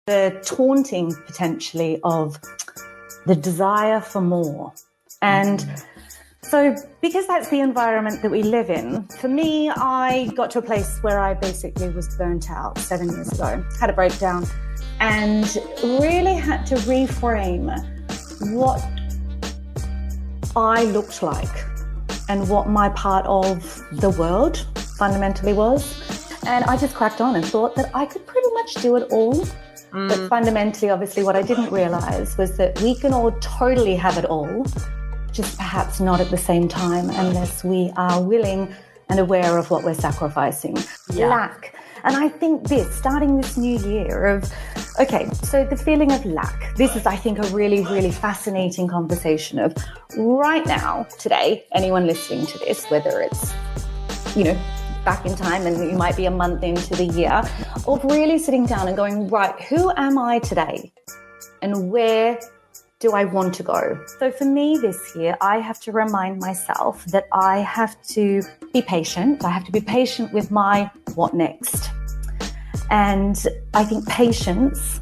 the taunting potentially of the desire for more. And so because that's the environment that we live in, for me, I got to a place where I basically was burnt out 7 years ago, had a breakdown, and really had to reframe what I looked like and what my part of the world fundamentally was. And I just cracked on and thought that I could pretty much do it all. But fundamentally, obviously, what I didn't realize was that we can all totally have it all, just perhaps not at the same time unless we are willing and aware of what we're sacrificing. Lack. And I think starting this new year of, okay, so the feeling of lack, this is, I think, a really, really fascinating conversation of right now, today, anyone listening to this, whether it's, back in time and you might be a month into the year, of really sitting down and going, right, who am I today? And where do I want to go? So for me this year, I have to remind myself that I have to be patient. I have to be patient with my what next. And I think patience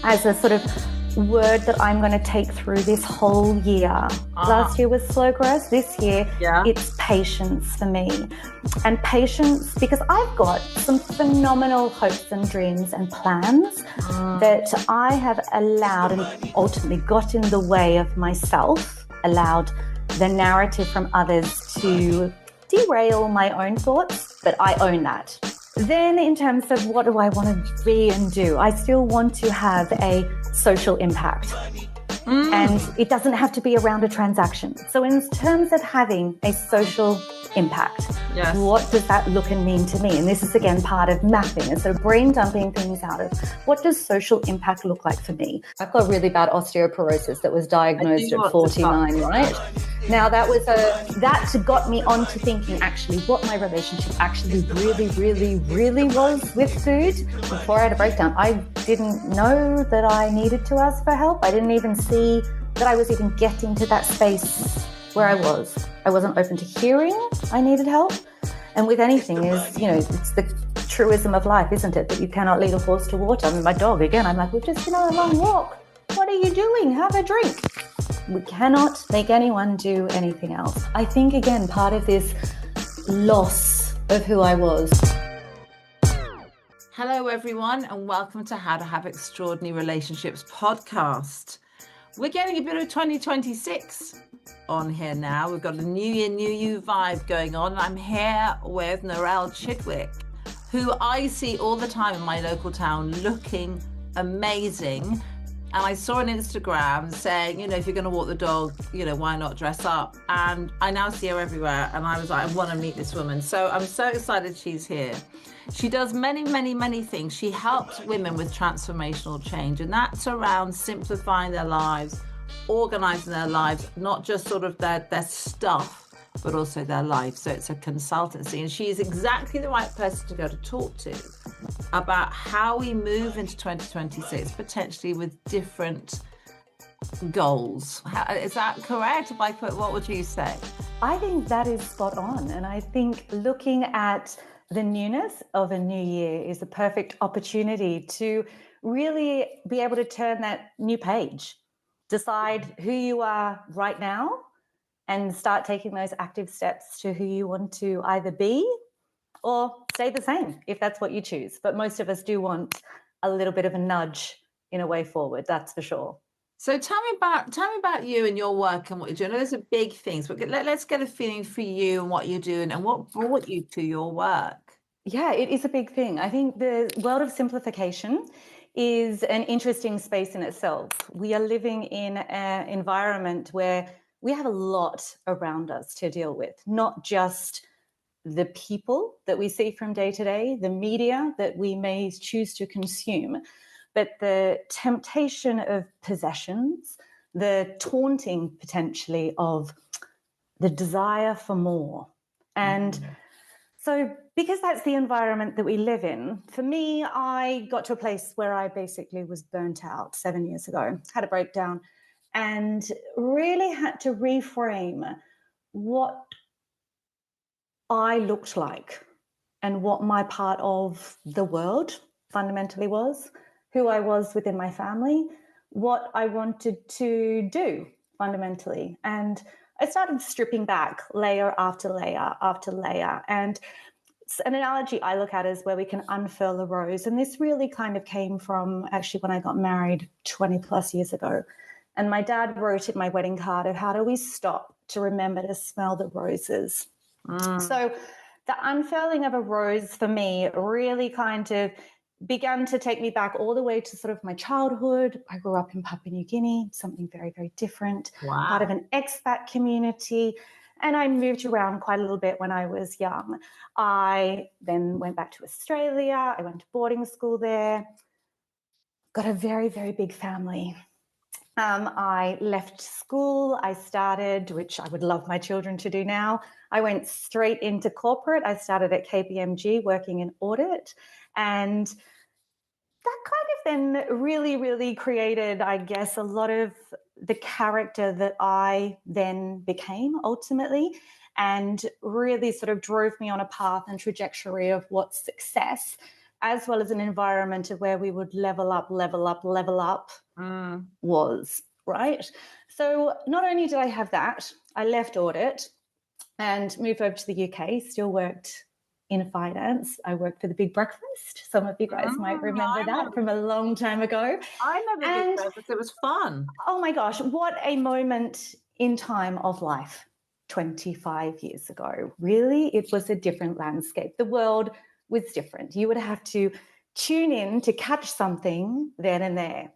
as a sort of word that I'm going to take through this whole year. Last year was Slowgress. This year, it's patience for me. And patience because I've got some phenomenal hopes and dreams and plans that I have allowed and ultimately got in the way of myself, allowed the narrative from others to derail my own thoughts, but I own that. Then in terms of what do I want to be and do, I still want to have a social impact. And it doesn't have to be around a transaction. So in terms of having a social impact, what does that look and mean to me? And this is again part of mapping and sort of brain dumping things out of what does social impact look like for me? I've got really bad osteoporosis that was diagnosed at 49, right? Now that got me onto thinking actually what my relationship actually really was with food. Before I had a breakdown, I didn't know that I needed to ask for help. I didn't even see that I was even getting to that space where I was. I wasn't open to hearing I needed help. And with anything it's the truism of life, isn't it? That you cannot lead a horse to water. I mean, my dog, again, I'm like, we've just been on a long walk. What are you doing? Have a drink. We cannot make anyone do anything else. I think, again, part of this loss of who I was. Hello, everyone, and welcome to How to Have Extraordinary Relationships podcast. We're getting a bit of 2026 on here now. We've got a new year, new you vibe going on. I'm here with Narelle, who I see all the time in my local town looking amazing. And I saw on Instagram saying, if you're going to walk the dog, why not dress up? And I now see her everywhere. And I was like, I want to meet this woman. So I'm so excited she's here. She does many things. She helps women with transformational change. And that's around simplifying their lives, organizing their lives, not just sort of their stuff, but also their life. So it's a consultancy. And she is exactly the right person to go to talk to about how we move into 2026, potentially with different goals. Is that correct? What would you say? I think that is spot on. And I think looking at the newness of a new year is a perfect opportunity to really be able to turn that new page, decide who you are right now, and start taking those active steps to who you want to either be or stay the same if that's what you choose. But most of us do want a little bit of a nudge in a way forward, that's for sure. So tell me about you and your work and what you're doing. Those are big things, but let's get a feeling for you and what you're doing and what brought you to your work. Yeah, it is a big thing. I think the world of simplification is an interesting space in itself. We are living in an environment where we have a lot around us to deal with, not just the people that we see from day to day, the media that we may choose to consume, but the temptation of possessions, the taunting potentially of the desire for more. And so because that's the environment that we live in, for me, I got to a place where I basically was burnt out 7 years ago, had a breakdown, and really had to reframe what I looked like and what my part of the world fundamentally was. who I was within my family, what I wanted to do fundamentally. And I started stripping back layer after layer after layer. And an analogy I look at is where we can unfurl a rose. And this really kind of came from actually when I got married 20 plus years ago. And my dad wrote in my wedding card of how do we stop to remember to smell the roses. So the unfurling of a rose for me really kind of began to take me back all the way to sort of my childhood. I grew up in Papua New Guinea, something very, very different, part of an expat community. And I moved around quite a little bit when I was young. I then went back to Australia. I went to boarding school there. Got a very, very big family. I left school. I started, which I would love my children to do now. I went straight into corporate. I started at KPMG working in audit. And that kind of then really, really created, I guess, a lot of the character that I then became ultimately, and really sort of drove me on a path and trajectory of what success, as well as an environment of where we would level up was, right? So not only did I have that, I left audit and moved over to the UK, still worked in finance. I worked for the Big Breakfast. Some of you guys might remember that from a long time ago. I know the Big Breakfast. It was fun. Oh my gosh, what a moment in time of life 25 years ago. Really, it was a different landscape. The world was different. You would have to tune in to catch something then and there,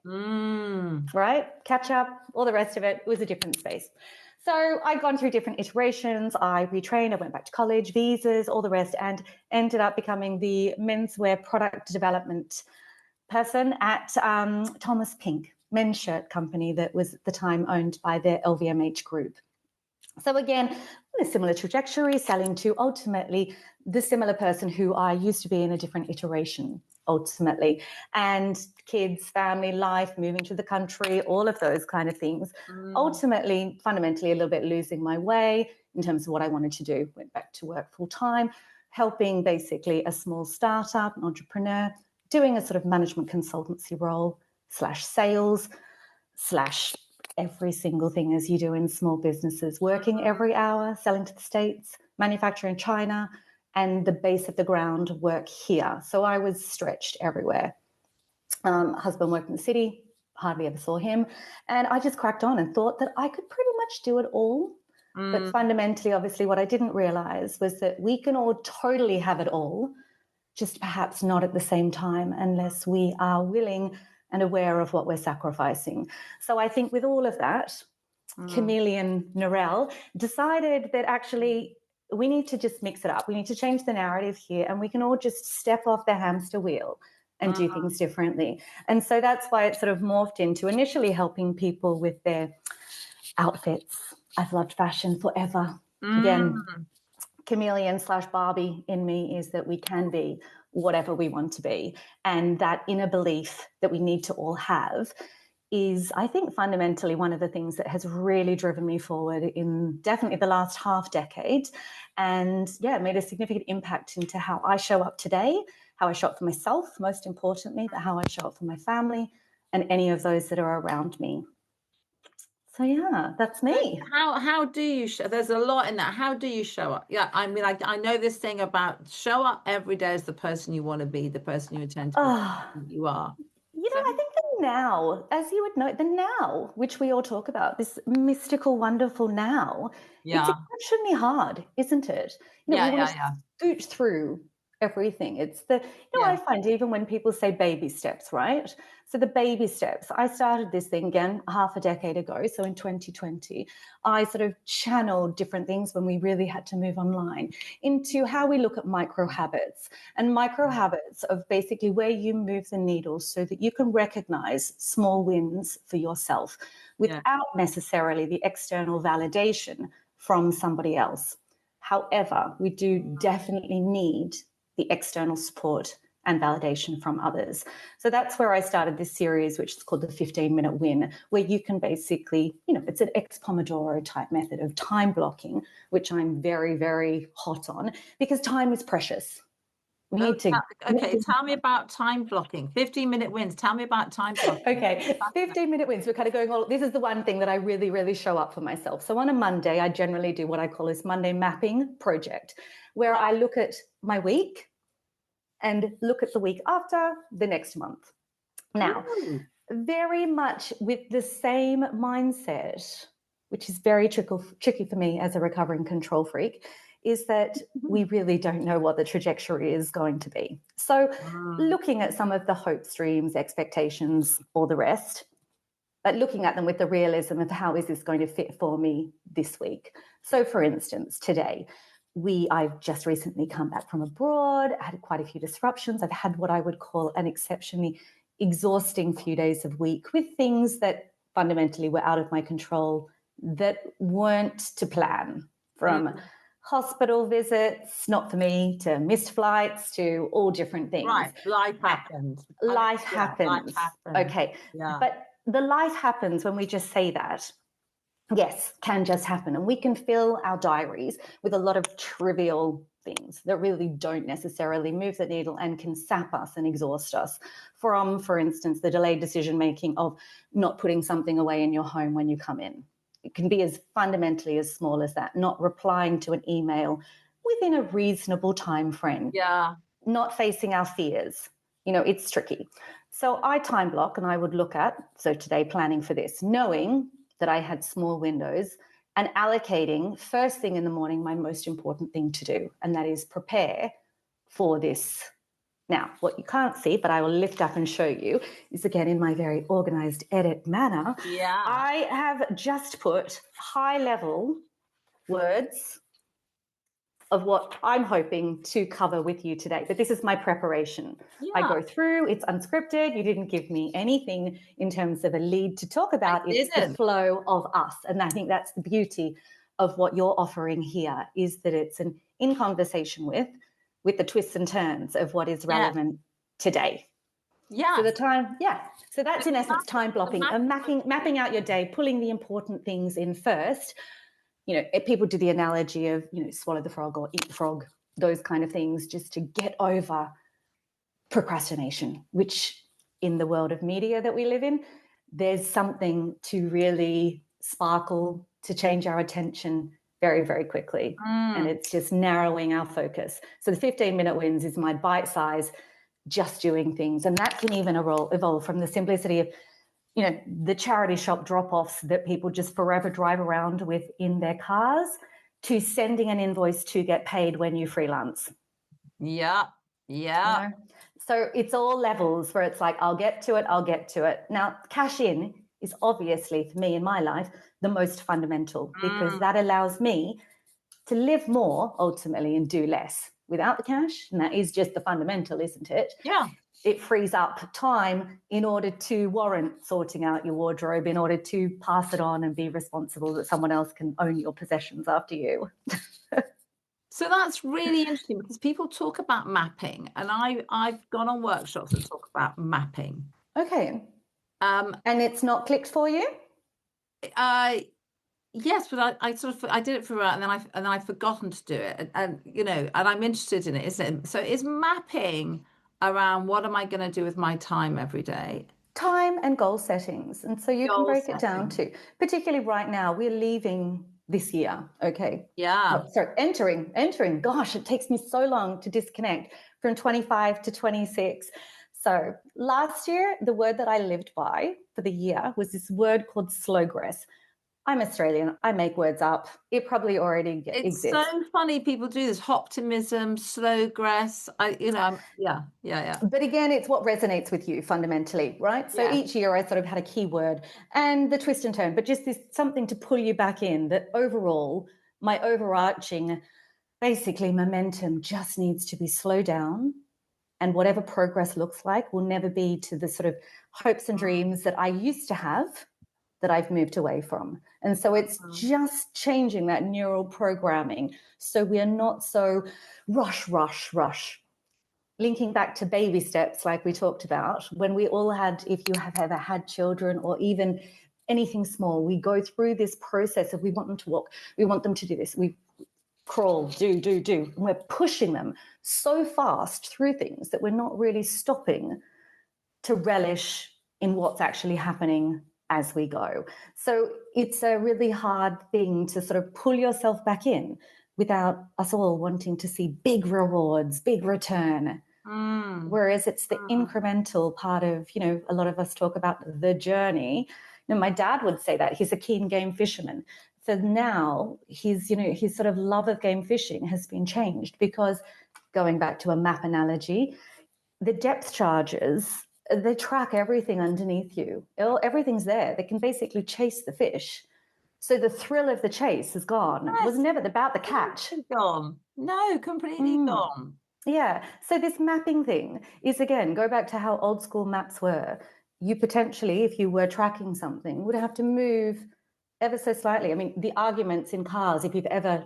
right? Catch up, all the rest of it was a different space. So I'd gone through different iterations. I retrained, I went back to college, visas, all the rest, and ended up becoming the menswear product development person at Thomas Pink, men's shirt company that was at the time owned by the LVMH group. So again, a similar trajectory, selling to ultimately the similar person who I used to be in a different iteration ultimately, and kids, family life, moving to the country, all of those kind of things. Ultimately, fundamentally, a little bit losing my way in terms of what I wanted to do. Went back to work full time, helping basically a small startup, an entrepreneur, doing a sort of management consultancy role / sales / every single thing as you do in small businesses, working every hour, selling to the States, manufacturing in China, and the base of the ground work here. So I was stretched everywhere. Husband worked in the city, hardly ever saw him. And I just cracked on and thought that I could pretty much do it all. But fundamentally, obviously, what I didn't realize was that we can all totally have it all, just perhaps not at the same time unless we are willing and aware of what we're sacrificing. So I think with all of that, chameleon Narelle decided that actually we need to just mix it up. We need to change the narrative here, and we can all just step off the hamster wheel and do things differently. And so that's why it sort of morphed into initially helping people with their outfits. I've loved fashion forever. Again, chameleon / Barbie in me is that we can be whatever we want to be. And that inner belief that we need to all have is, I think, fundamentally one of the things that has really driven me forward in definitely the last half decade. And yeah, made a significant impact into how I show up today, how I show up for myself, most importantly, but how I show up for my family and any of those that are around me. So yeah, that's me. How do you show? There's a lot in that. How do you show up? Yeah, I mean, I know this thing about show up every day as the person you want to be, the person you intend to be, you are. I think the now, as you would know, the now, which we all talk about, this mystical, wonderful now, it's exceptionally hard, isn't it? We want to scoot through everything. It's I find even when people say baby steps, right? So the baby steps, I started this thing again half a decade ago. So in 2020, I sort of channeled different things when we really had to move online into how we look at micro habits of basically where you move the needle so that you can recognize small wins for yourself without necessarily the external validation from somebody else. However, we do definitely need the external support and validation from others. So that's where I started this series, which is called the 15-minute win, where you can basically, it's an ex-Pomodoro type method of time blocking, which I'm very, very hot on because time is precious. We need to. Okay, tell me about time blocking. 15-minute wins. Tell me about time blocking. Okay, 15-minute wins. We're kind of going all. This is the one thing that I really, really show up for myself. So on a Monday, I generally do what I call this Monday mapping project, where I look at my week and look at the week after the next month. Now, very much with the same mindset, which is very tricky for me as a recovering control freak, is that we really don't know what the trajectory is going to be. So looking at some of the hopes, dreams, expectations, all the rest, but looking at them with the realism of how is this going to fit for me this week. So for instance, today, I've just recently come back from abroad. I had quite a few disruptions. I've had what I would call an exceptionally exhausting few days of week with things that fundamentally were out of my control, that weren't to plan, from hospital visits, not for me, to missed flights, to all different things. Right, life happens. Life happens. Okay, but the life happens when we just say that. Yes, can just happen. And we can fill our diaries with a lot of trivial things that really don't necessarily move the needle and can sap us and exhaust us. From, for instance, the delayed decision-making of not putting something away in your home when you come in. It can be as fundamentally as small as that, not replying to an email within a reasonable time frame. Yeah. Not facing our fears. It's tricky. So I time block and I would look at, so today planning for this, knowing that I had small windows and allocating first thing in the morning my most important thing to do, and that is prepare for this. Now, what you can't see, but I will lift up and show you, is again in my very organized edit manner. Yeah. I have just put high-level words of what I'm hoping to cover with you today. But this is my preparation. Yeah. I go through, it's unscripted. You didn't give me anything in terms of a lead to talk about. It's the flow of us. And I think that's the beauty of what you're offering here, is that it's an in conversation with the twists and turns of what is relevant today. Yeah. So so that's in essence time blocking and mapping out your day, pulling the important things in first. People do the analogy of, swallow the frog or eat the frog, those kind of things, just to get over procrastination, which in the world of media that we live in, there's something to really sparkle, to change our attention very, very quickly. And it's just narrowing our focus. So the 15-minute wins is my bite size, just doing things. And that can even evolve from the simplicity of, the charity shop drop-offs that people just forever drive around with in their cars, to sending an invoice to get paid when you freelance. Yeah. So it's all levels where it's like, I'll get to it. Now, cash in is obviously, for me in my life, the most fundamental, because that allows me to live more ultimately and do less without the cash. And that is just the fundamental, isn't it? Yeah. It frees up time in order to warrant sorting out your wardrobe, in order to pass it on and be responsible that someone else can own your possessions after you. So that's really interesting, because people talk about mapping, and I've gone on workshops that talk about mapping. Okay. And it's not clicked for you? Yes, but I did it for and then I've forgotten to do it, and I'm interested in it, isn't it? So is mapping around what am I going to do with my time every day? Time and goal settings. And so you can break it down to, particularly right now, we're leaving this year. Okay. Yeah. Entering. Gosh, it takes me so long to disconnect from 25 to 26. So last year, the word that I lived by for the year was this word called Slowgress. I'm Australian. I make words up. It probably already exists. It's so funny people do this. Optimism, Slowgress. Yeah. But again, it's what resonates with you fundamentally, right? So each year I sort of had a keyword and the twist and turn, but just this something to pull you back in, that overall, my overarching, basically momentum just needs to be slowed down. And whatever progress looks like will never be to the sort of hopes and dreams that I used to have, that I've moved away from. And so it's just changing that neural programming, so we are not so rush. Linking back to baby steps, like we talked about, when we all had, if you have ever had children or even anything small, we go through this process of we want them to walk, we want them to do this, we crawl, do, and we're pushing them so fast through things that we're not really stopping to relish in what's actually happening as we go. So it's a really hard thing to sort of pull yourself back in without us all wanting to see big rewards, big return. Whereas it's the incremental part of, a lot of us talk about the journey. My dad would say that he's a keen game fisherman. So now his sort of love of game fishing has been changed because, going back to a map analogy, the depth charges, they track everything underneath you. Everything's there. They can basically chase the fish. So the thrill of the chase is gone. It was never about the catch. Gone. No, completely gone. Yeah. So this mapping thing is, again, go back to how old school maps were. You potentially, if you were tracking something, would have to move ever so slightly. I mean, the arguments in cars, if you've ever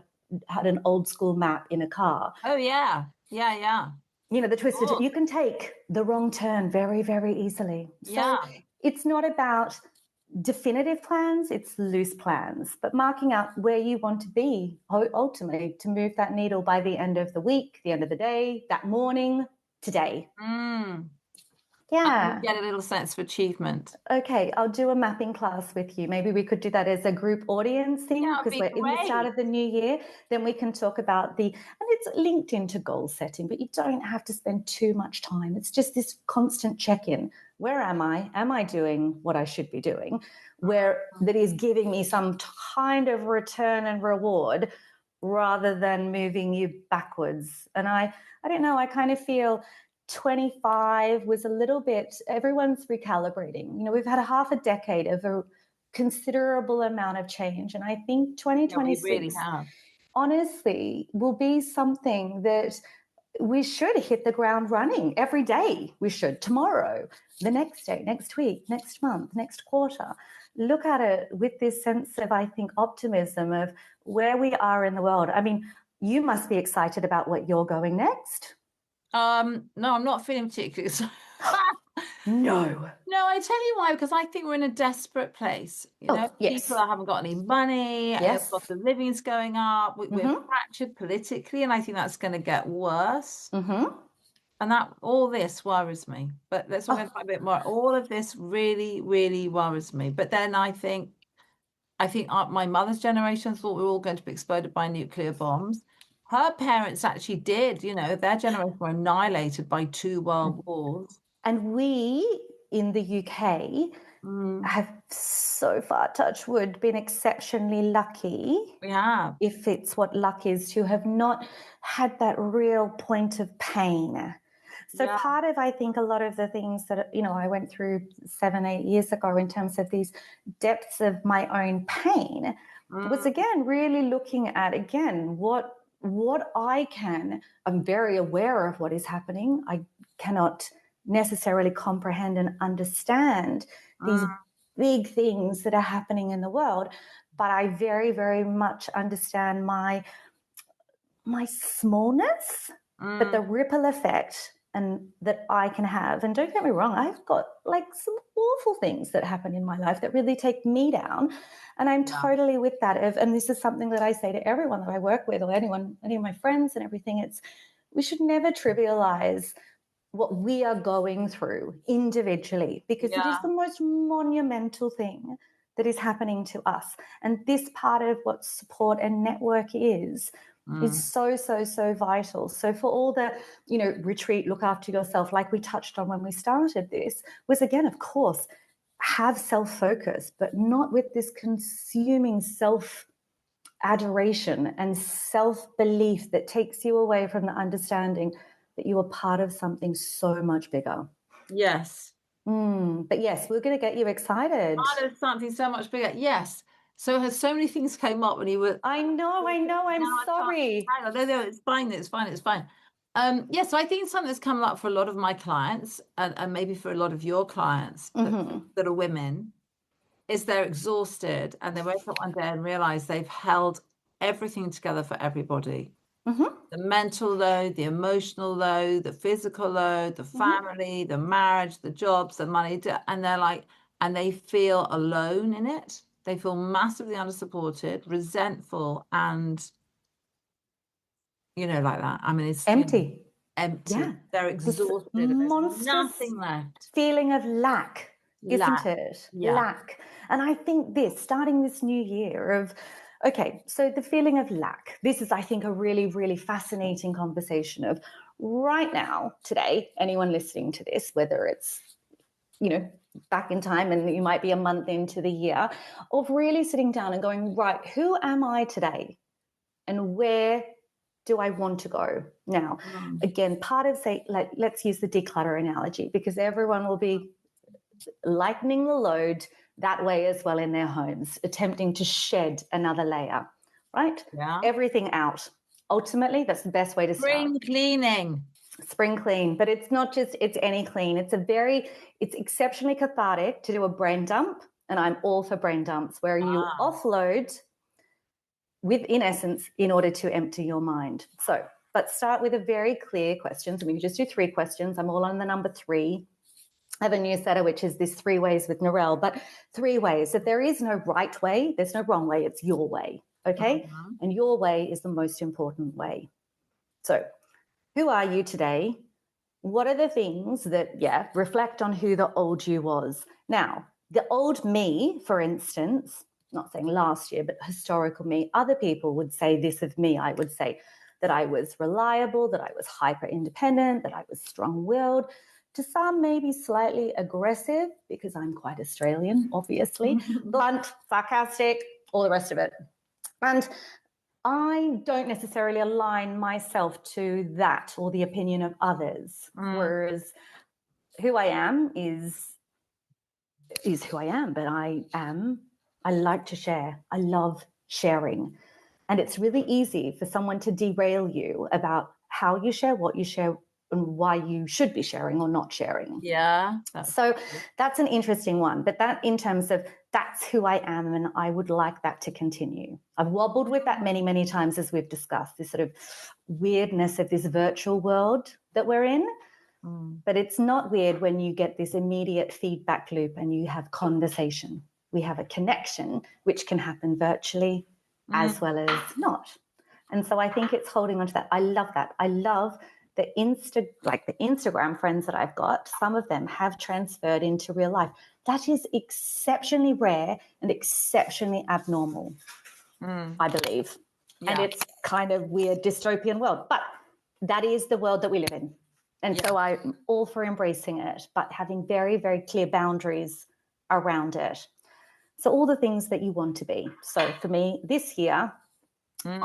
had an old school map in a car. Oh, yeah. Yeah. The twisted, you can take the wrong turn very, very easily. So it's not about definitive plans, it's loose plans, but marking out where you want to be ultimately to move that needle by the end of the week, the end of the day, that morning, today. Yeah. Get a little sense of achievement. Okay, I'll do a mapping class with you. Maybe we could do that as a group audience thing because we're in the start of the new year. Then we can talk about and it's linked into goal setting, but you don't have to spend too much time. It's just this constant check-in. Where am I? Am I doing what I should be doing? Where that is giving me some kind of return and reward rather than moving you backwards. And I don't know, I kind of feel 25 was a little bit, everyone's recalibrating. We've had a half a decade of a considerable amount of change. And I think 2026, honestly, will be something that we should hit the ground running every day. We should tomorrow, the next day, next week, next month, next quarter. Look at it with this sense of, I think, optimism of where we are in the world. I mean, you must be excited about what you're going next. No, I'm not feeling particularly excited. No, I tell you why, because I think we're in a desperate place. People haven't got any money. Cost of living's going up. We're fractured politically, and I think that's going to get worse. And all this worries me. But let's talk about a bit more. All of this really, really worries me. But then I think my mother's generation thought we were all going to be exploded by nuclear bombs. Her parents actually did, their generation were annihilated by 2 world wars. And we in the UK have so far, touch wood, been exceptionally lucky. We have. If it's what luck is, to have not had that real point of pain. So part of, I think, a lot of the things that, I went through 7-8 years ago in terms of these depths of my own pain was, again, really looking at, what I'm very aware of what is happening. I cannot necessarily comprehend and understand these big things that are happening in the world, but I very, very much understand my smallness, but the ripple effect and that I can have. And don't get me wrong, I've got some awful things that happen in my life that really take me down. And I'm totally with that. And this is something that I say to everyone that I work with, or any of my friends and everything. We should never trivialize what we are going through individually, because it is the most monumental thing that is happening to us. And this part of what support and network is so, so, so vital. So for all the, retreat, look after yourself, like we touched on when we started this, was, again, of course, have self-focus, but not with this consuming self-adoration and self-belief that takes you away from the understanding that you are part of something so much bigger. Yes. But yes, we're going to get you excited. Part of something so much bigger. Yes. So many things came up when you were. I know. I'm sorry. No, it's fine. So I think something that's come up for a lot of my clients, and maybe for a lot of your clients that are women, is they're exhausted and they wake up one day and realize they've held everything together for everybody. The mental load, the emotional load, the physical load, the family, the marriage, the jobs, the money, and they're and they feel alone in it. They feel massively unsupported, resentful, and like that. I mean, it's empty. empty. Yeah. They're This exhausted. And there's monstrous nothing left. feeling of lack, isn't it? Yeah. Lack. And I think starting this new year of, okay, so the feeling of lack, this is, I think, a really, really fascinating conversation of right now, today, anyone listening to this, whether it's, back in time and you might be a month into the year, of really sitting down and going, right, who am I today? And where do I want to go now? Again, part of let's use the declutter analogy, because everyone will be lightening the load that way as well in their homes, attempting to shed another layer, right? Yeah. Everything out. Ultimately, that's the best way to start. Spring cleaning. Spring clean, but it's not just, it's any clean. It's exceptionally cathartic to do a brain dump. And I'm all for brain dumps where you offload in essence, in order to empty your mind. So, but start with a very clear question. So we can just do 3 questions. I'm all on the number 3. I have a newsletter, which is this 3 ways with Narelle, but 3 ways that there is no right way. There's no wrong way. It's your way. Okay. And your way is the most important way. So who are you today? What are the things that, reflect on who the old you was? Now, the old me, for instance, not saying last year, but historical me, other people would say this of me. I would say that I was reliable, that I was hyper independent, that I was strong willed, to some maybe slightly aggressive, because I'm quite Australian, obviously, blunt, sarcastic, all the rest of it. And I don't necessarily align myself to that or the opinion of others, whereas who I am is who I am, but I like to share. I love sharing. And it's really easy for someone to derail you about how you share, what you share, and why you should be sharing or not sharing. Yeah. So that's an interesting one. But that, in terms of, that's who I am, and I would like that to continue. I've wobbled with that many, many times, as we've discussed, this sort of weirdness of this virtual world that we're in. But it's not weird when you get this immediate feedback loop and you have conversation. We have a connection, which can happen virtually as well as not. And so I think it's holding on to that. I love that. I love the Instagram friends that I've got. Some of them have transferred into real life. That is exceptionally rare and exceptionally abnormal, I believe. Yeah. And it's kind of weird dystopian world, but that is the world that we live in. And so I'm all for embracing it, but having very, very clear boundaries around it. So all the things that you want to be. So for me, this year, there's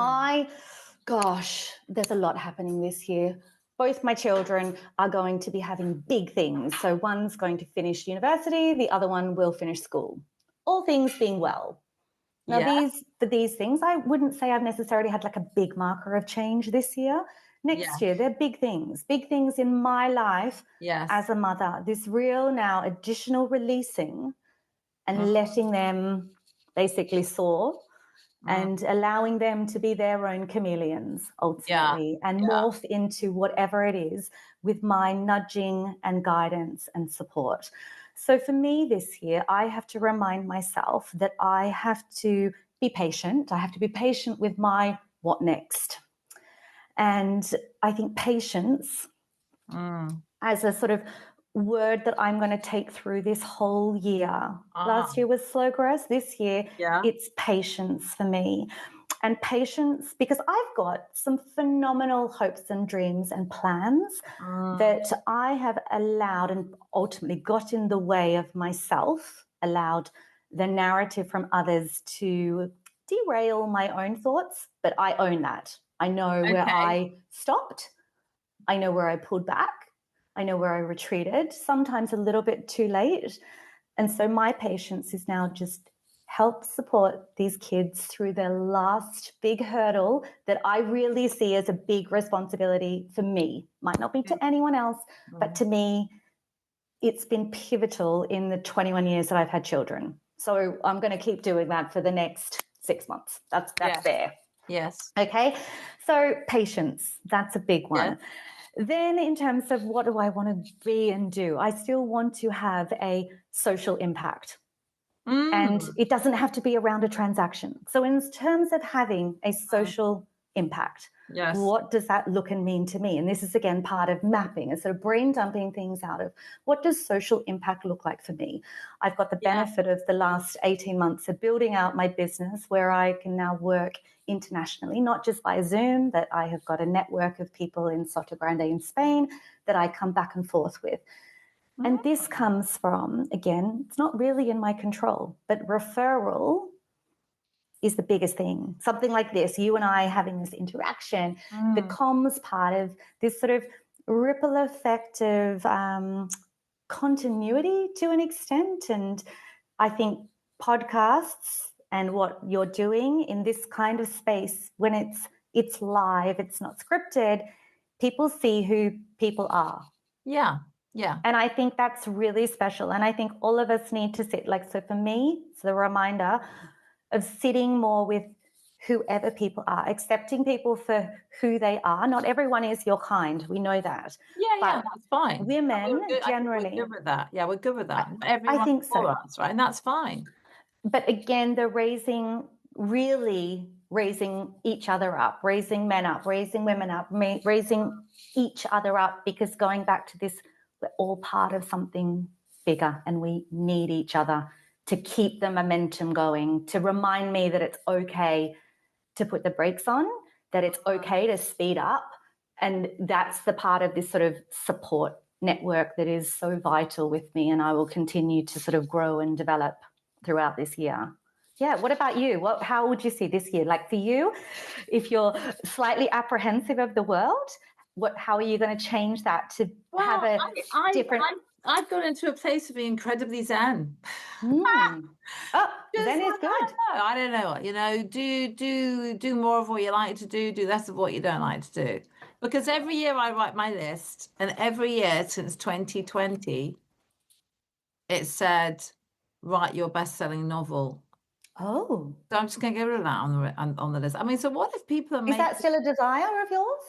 a lot happening this year. Both my children are going to be having big things. So one's going to finish university, the other one will finish school. All things being well. Now, these things, I wouldn't say I've necessarily had like a big marker of change this year. Next year, they're big things in my life as a mother. This real now additional releasing and letting them basically soar and allowing them to be their own chameleons ultimately and morph into whatever it is with my nudging and guidance and support. So for me this year, I have to remind myself that I have to be patient. I have to be patient with my what next. And I think patience as a sort of word that I'm going to take through this whole year. Last year was Slowgress. This year, it's patience for me. And patience, because I've got some phenomenal hopes and dreams and plans that I have allowed and ultimately got in the way of myself, allowed the narrative from others to derail my own thoughts, but I own that. I know where I stopped. I know where I pulled back. I know where I retreated, sometimes a little bit too late. And so my patience is now just help support these kids through their last big hurdle that I really see as a big responsibility for me. Might not be to anyone else, but to me, it's been pivotal in the 21 years that I've had children. So I'm going to keep doing that for the next 6 months. That's there. Yes. Okay. So patience, that's a big one. Yes. Then in terms of what do I want to be and do, I still want to have a social impact. And it doesn't have to be around a transaction. So in terms of having a social impact, Yes. What does that look and mean to me? And this is, again, part of mapping and sort of brain dumping things out of what does social impact look like for me? I've got the benefit of the last 18 months of building out my business where I can now work internationally, not just by Zoom, that I have got a network of people in Soto Grande in Spain that I come back and forth with. And this comes from, again, it's not really in my control, but referral is the biggest thing. Something like this, you and I having this interaction, the comms part of this sort of ripple effect of continuity to an extent. And I think podcasts and what you're doing in this kind of space, when it's live, it's not scripted, people see who people are. Yeah. And I think that's really special. And I think all of us need to sit, like, so for me, it's the reminder of sitting more with whoever people are, accepting people for who they are. Not everyone is your kind. We know that. Yeah, that's fine. Women generally. We're good with that. Yeah, we're good with that. Everyone I think so. Us, right? And that's fine. But again, they're really raising each other up, raising men up, raising women up, raising each other up, because going back to this, we're all part of something bigger and we need each other to keep the momentum going, to remind me that it's okay to put the brakes on, that it's okay to speed up. And that's the part of this sort of support network that is so vital with me, and I will continue to sort of grow and develop throughout this year. Yeah, what about you? How would you see this year? Like for you, if you're slightly apprehensive of the world, how are you going to change that to have a different... I've got into a place of being incredibly zen. Oh, zen is good. I don't know. You know, do more of what you like to do less of what you don't like to do. Because every year I write my list, and every year since 2020, it said, write your best-selling novel. Oh. So I'm just going to get rid of that on the list. I mean, so what if people are... Is that still a desire of yours?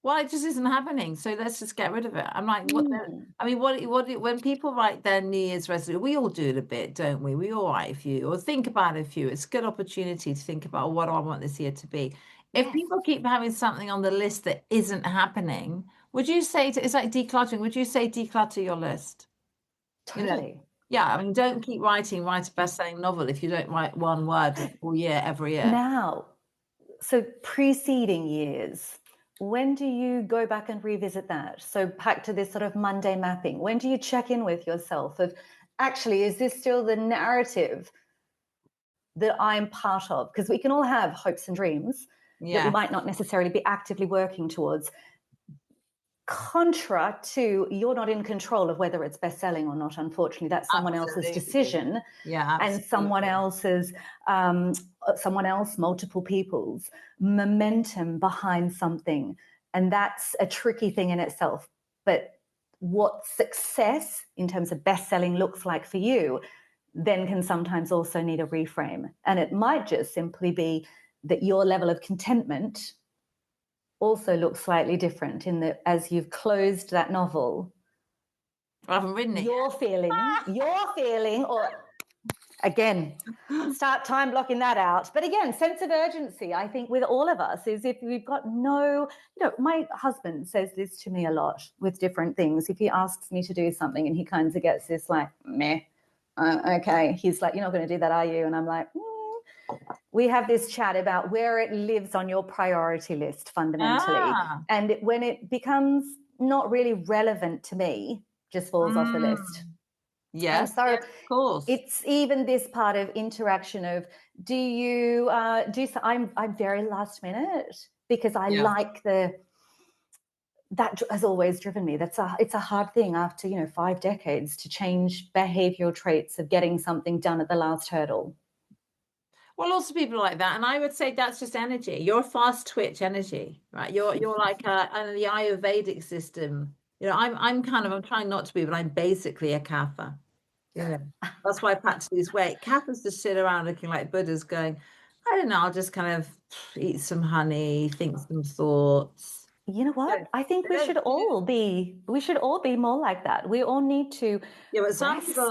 Well, it just isn't happening. So let's just get rid of it. I'm like, when people write their New Year's resolution, we all do it a bit, don't we? We all write a few or think about a few. It's a good opportunity to think about, what do I want this year to be? If people keep having something on the list that isn't happening, would you say, it's like decluttering, would you say declutter your list? Totally. You know? Yeah, I mean, don't keep write a best-selling novel if you don't write one word all year, every year. Now, so preceding years, when do you go back and revisit that? So back to this sort of Monday mapping. When do you check in with yourself of, actually, is this still the narrative that I'm part of? Because we can all have hopes and dreams that we might not necessarily be actively working towards. Contra to, you're not in control of whether it's best-selling or not. Unfortunately, that's someone else's decision. Yeah, and someone else's, multiple people's momentum behind something, and that's a tricky thing in itself. But what success in terms of best-selling looks like for you, then can sometimes also need a reframe, and it might just simply be that your level of contentment also looks slightly different in that as you've closed that novel, I haven't written it. You're feeling, or again, start time blocking that out. But again, sense of urgency, I think, with all of us is if we've got my husband says this to me a lot with different things. If he asks me to do something and he kind of gets this like, meh, okay. He's like, you're not going to do that, are you? And I'm like, We have this chat about where it lives on your priority list fundamentally. And when it becomes not really relevant to me, just falls off the list. Yes, so of course. It's even this part of interaction of, do you I'm very last minute because I like that has always driven me. It's a hard thing after 5 decades to change behavioral traits of getting something done at the last hurdle. Well, lots of people are like that, and I would say that's just energy. You're fast twitch energy, right? You're like the Ayurvedic system. I'm trying not to be, but I'm basically a kapha. That's why I practice lose weight. Kaphas just sit around looking like Buddhas, going, I don't know, I'll just kind of eat some honey, think some thoughts, You know what? Yeah. I think we should all be more like that. We all need to Yeah, but some rest. people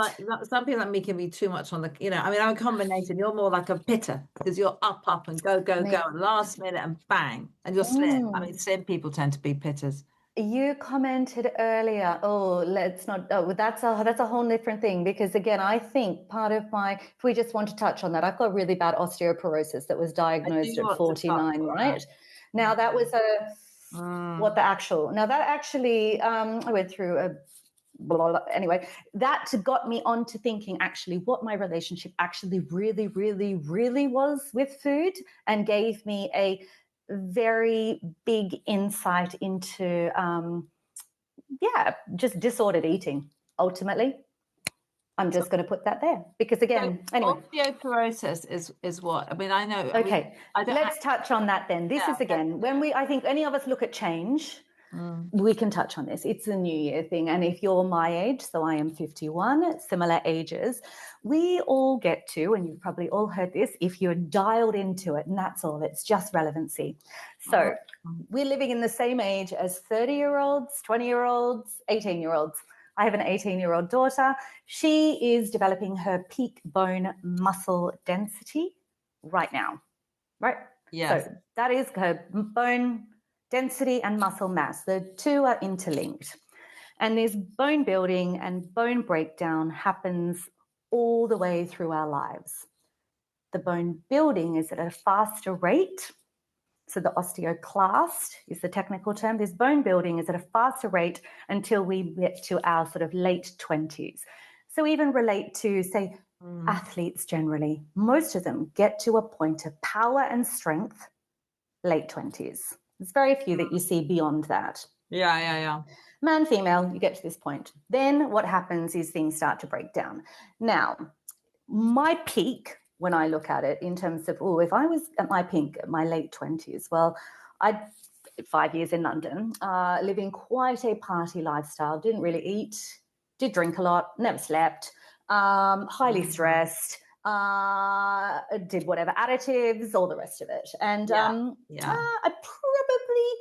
like me can be too much on the, I mean, I'm a combination. You're more like a pitter because you're up and go, and last minute and bang, and you're slim. I mean, slim people tend to be pitters. You commented earlier, that's a whole different thing, because again, I think part of if we just want to touch on that, I've got really bad osteoporosis that was diagnosed at 49, right? Now that was now that actually, I went through a anyway, that got me on to thinking actually what my relationship actually really, really, really was with food, and gave me a very big insight into, just disordered eating, ultimately. I'm just going to put that there because, again, anyway. Osteoporosis is what? I mean, I know. Okay, let's touch on that then. This is, again, I think any of us look at change, we can touch on this. It's a New Year thing. And if you're my age, so I am 51, similar ages, we all get to, and you've probably all heard this, if you're dialed into it, and that's all, it's just relevancy. So we're living in the same age as 30-year-olds, 20-year-olds, 18-year-olds. I have an 18-year-old daughter. She is developing her peak bone muscle density right now, right? Yes. So that is her bone density and muscle mass. The two are interlinked. And this bone building and bone breakdown happens all the way through our lives. The bone building is at a faster rate. So the osteoclast is the technical term. This bone building is at a faster rate until we get to our sort of late 20s. So even relate to, say, athletes generally. Most of them get to a point of power and strength late 20s. There's very few that you see beyond that. Yeah. Man, female, you get to this point. Then what happens is things start to break down. Now, my peak, when I look at it in terms of, if I was at my peak at my late 20s, well, I'd 5 years in London, living quite a party lifestyle, didn't really eat, did drink a lot, never slept, highly stressed, did whatever additives, all the rest of it. And I probably,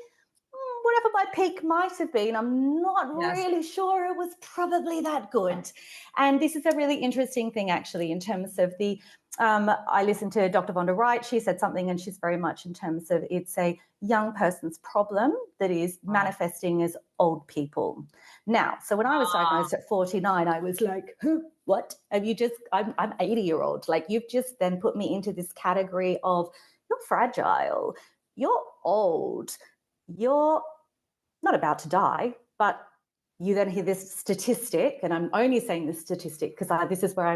whatever my peak might have been, I'm not really sure it was probably that good. And this is a really interesting thing, actually, in terms of the, I listened to Dr. Vonda Wright. She said something, and she's very much in terms of it's a young person's problem that is manifesting as old people. Now, so when I was diagnosed at 49, I was like, what? Have you just, I'm 80-year-old. Like, you've just then put me into this category of you're fragile, you're old, you're not about to die, but you then hear this statistic, and I'm only saying this statistic because this is where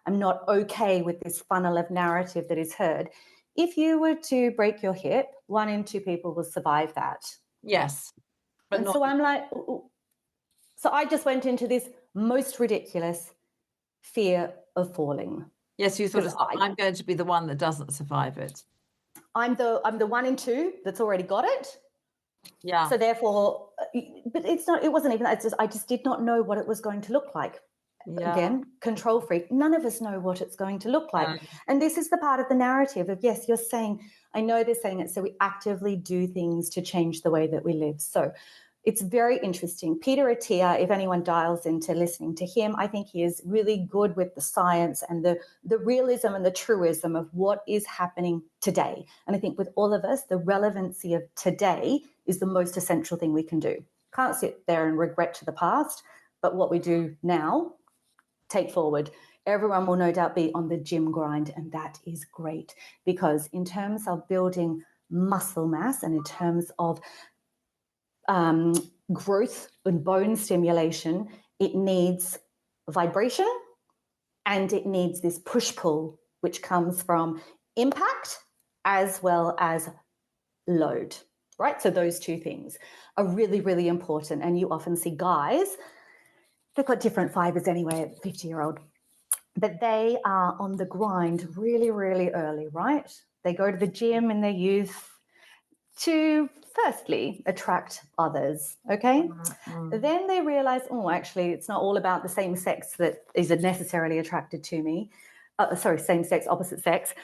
I'm not okay with this funnel of narrative that is heard. If you were to break your hip, 1 in 2 people will survive that. Yes. And so I'm like, so I just went into this most ridiculous fear of falling. Yes, you thought I'm going to be the one that doesn't survive it. I'm the 1 in 2 that's already got it. Yeah. So therefore, but it wasn't even that. I just did not know what it was going to look like. Yeah. Again, control freak. None of us know what it's going to look like. And this is the part of the narrative of, yes, you're saying, I know they're saying it, so we actively do things to change the way that we live. So it's very interesting. Peter Attia, if anyone dials into listening to him, I think he is really good with the science and the realism and the truism of what is happening today. And I think with all of us, the relevancy of today is the most essential thing we can do. Can't sit there and regret to the past, but what we do now, take forward. Everyone will no doubt be on the gym grind, and that is great, because in terms of building muscle mass and in terms of growth and bone stimulation, it needs vibration and it needs this push-pull, which comes from impact as well as load, right? So those two things are really, really important. And you often see guys, they've got different fibers anyway at 50-year-old, but they are on the grind really, really early, right? They go to the gym in their youth to firstly attract others, okay? Then they realize, actually, it's not all about the same sex that is necessarily attracted to me. Same sex, opposite sex.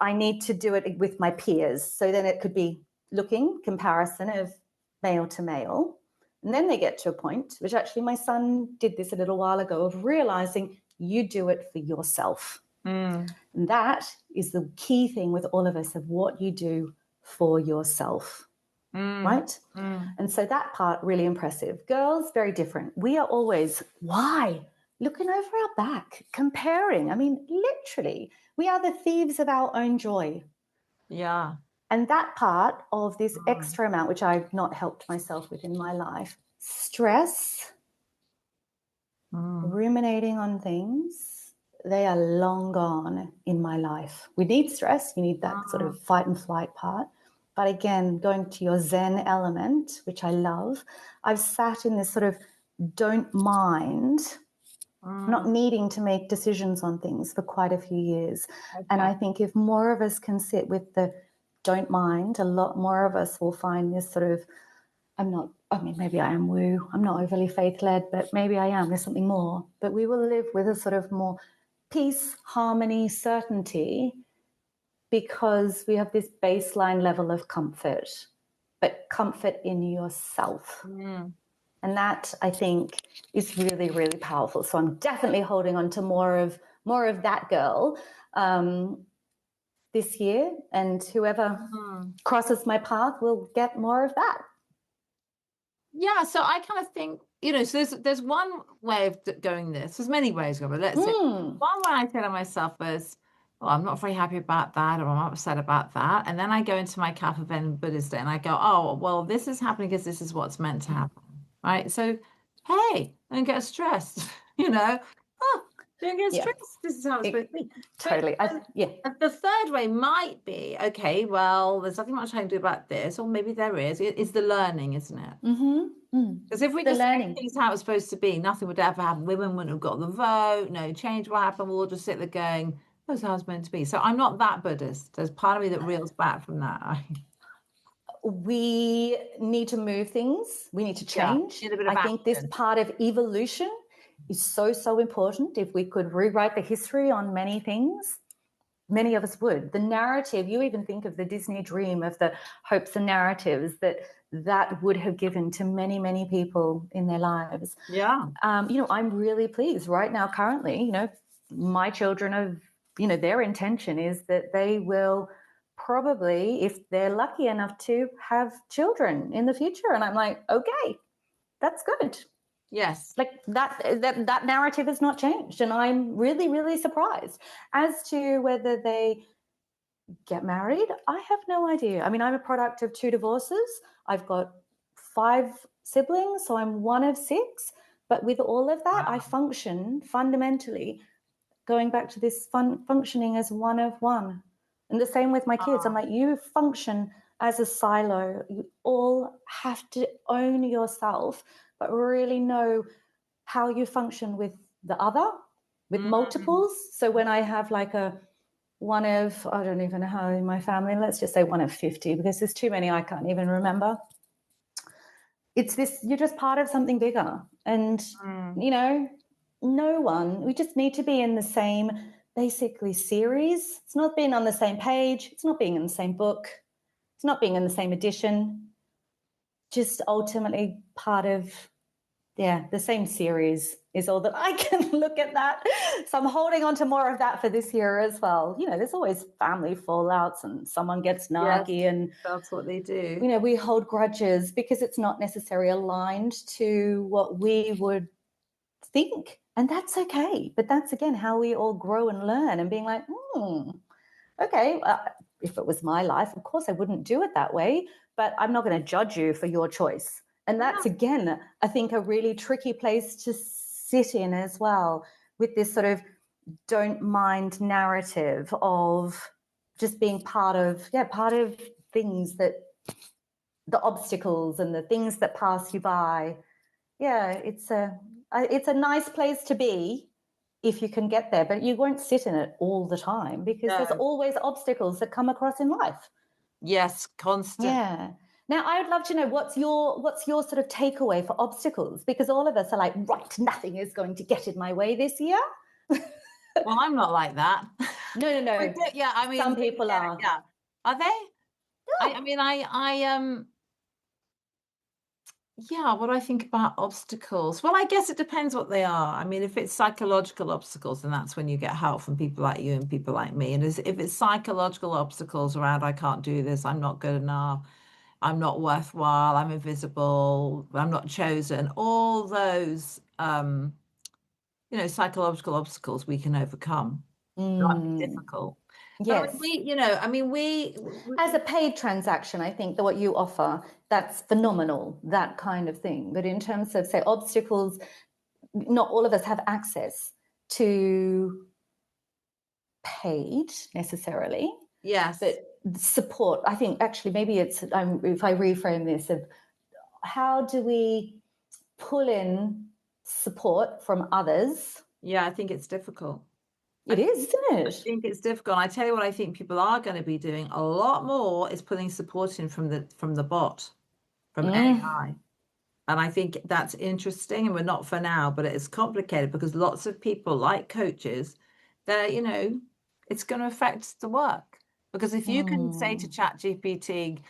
I need to do it with my peers. So then it could be looking, comparison of male to male. And then they get to a point, which actually my son did this a little while ago, of realizing you do it for yourself. And that is the key thing with all of us, of what you do for yourself. Right? And so that part, really impressive. Girls, very different. We are always, why? Looking over our back, comparing. I mean, literally, we are the thieves of our own joy. Yeah. And that part of this extra amount, which I've not helped myself with in my life, stress, ruminating on things, they are long gone in my life. We need stress. You need that sort of fight and flight part. But again, going to your Zen element, which I love, I've sat in this sort of don't mind, not needing to make decisions on things for quite a few years. Okay. And I think if more of us can sit with the don't mind, a lot more of us will find this sort of, maybe I am woo, I'm not overly faith-led, but maybe I am, there's something more. But we will live with a sort of more peace, harmony, certainty, because we have this baseline level of comfort, but comfort in yourself. And that, I think, is really, really powerful. So I'm definitely holding on to more of that girl this year, and whoever crosses my path will get more of that. Yeah, so I kind of think, so there's one way of going this. There's many ways of it. Let's say one way I tell myself is, I'm not very happy about that, or I'm upset about that. And then I go into my Kapha Ven Buddhist day and I go, oh, well, this is happening because this is what's meant to happen. Right. So, hey, don't get stressed, don't get stressed. This is how it's supposed to be. Totally. The third way might be, okay, well, there's nothing much I can do about this, or maybe there is. It's the learning, isn't it? Because if we just say things how it's supposed to be, nothing would ever happen. Women wouldn't have got the vote. No change will happen. We'll all just sit there going, that's how it's meant to be. So I'm not that Buddhist. There's part of me that reels back from that. We need to move things. We need to change. I think this part of evolution is so, so important. If we could rewrite the history on many things, many of us would. The narrative, you even think of the Disney dream of the hopes and narratives that would have given to many, many people in their lives. Yeah. I'm really pleased right now, currently, my children have, their intention is that they will probably, if they're lucky enough to, have children in the future. And I'm like, okay, that's good. Yes. Like that narrative has not changed. And I'm really, really surprised. As to whether they get married, I have no idea. I mean, I'm a product of 2 divorces. I've got 5 siblings, so I'm one of 6. But with all of that, I function fundamentally, going back to this functioning as one of one. And the same with my kids. I'm like, you function as a silo. You all have to own yourself, but really know how you function with the other, with multiples. So when I have like one of, I don't even know how in my family, let's just say one of 50, because there's too many I can't even remember. It's this, you're just part of something bigger. And, we just need to be in the same, basically, series. It's not being on the same page. It's not being in the same book. It's not being in the same edition. Just ultimately part of, the same series is all that I can look at that. So I'm holding on to more of that for this year as well. There's always family fallouts and someone gets narky, and that's what they do. We hold grudges because it's not necessarily aligned to what we would think. And that's okay. But that's, again, how we all grow and learn, and being like, okay, if it was my life, of course I wouldn't do it that way, but I'm not going to judge you for your choice. And that's, again, I think, a really tricky place to sit in as well, with this sort of don't mind narrative of just being part of things, that the obstacles and the things that pass you by. Yeah, it's a nice place to be if you can get there, but you won't sit in it all the time, because there's always obstacles that come across in life. Yes, constant. Yeah. Now, I would love to know what's your sort of takeaway for obstacles, because all of us are like, right, nothing is going to get in my way this year. Well, I'm not like that. No. Yeah, I mean, some people are. Yeah. Are they? Yeah. I Yeah, what do I think about obstacles? Well, I guess it depends what they are. I mean, if it's psychological obstacles, then that's when you get help from people like you and people like me. And if it's psychological obstacles around, I can't do this, I'm not good enough, I'm not worthwhile, I'm invisible, I'm not chosen, all those, psychological obstacles we can overcome. It might be Mm, difficult. But I mean, yes. we As a paid transaction, I think that what you offer, that's phenomenal, that kind of thing. But in terms of, say, obstacles, not all of us have access to paid necessarily, yes. but support. I think actually maybe it's, if I reframe this, of how do we pull in support from others? Yeah, I think it's difficult. It is, isn't I it? think it's difficult. I tell you what I think people are going to be doing a lot more is putting support in from the bot, from Mm, AI. And I think that's interesting. And we're not for now, but it's complicated because lots of people like coaches, it's going to affect the work. Because if you can say to mm, ChatGPT,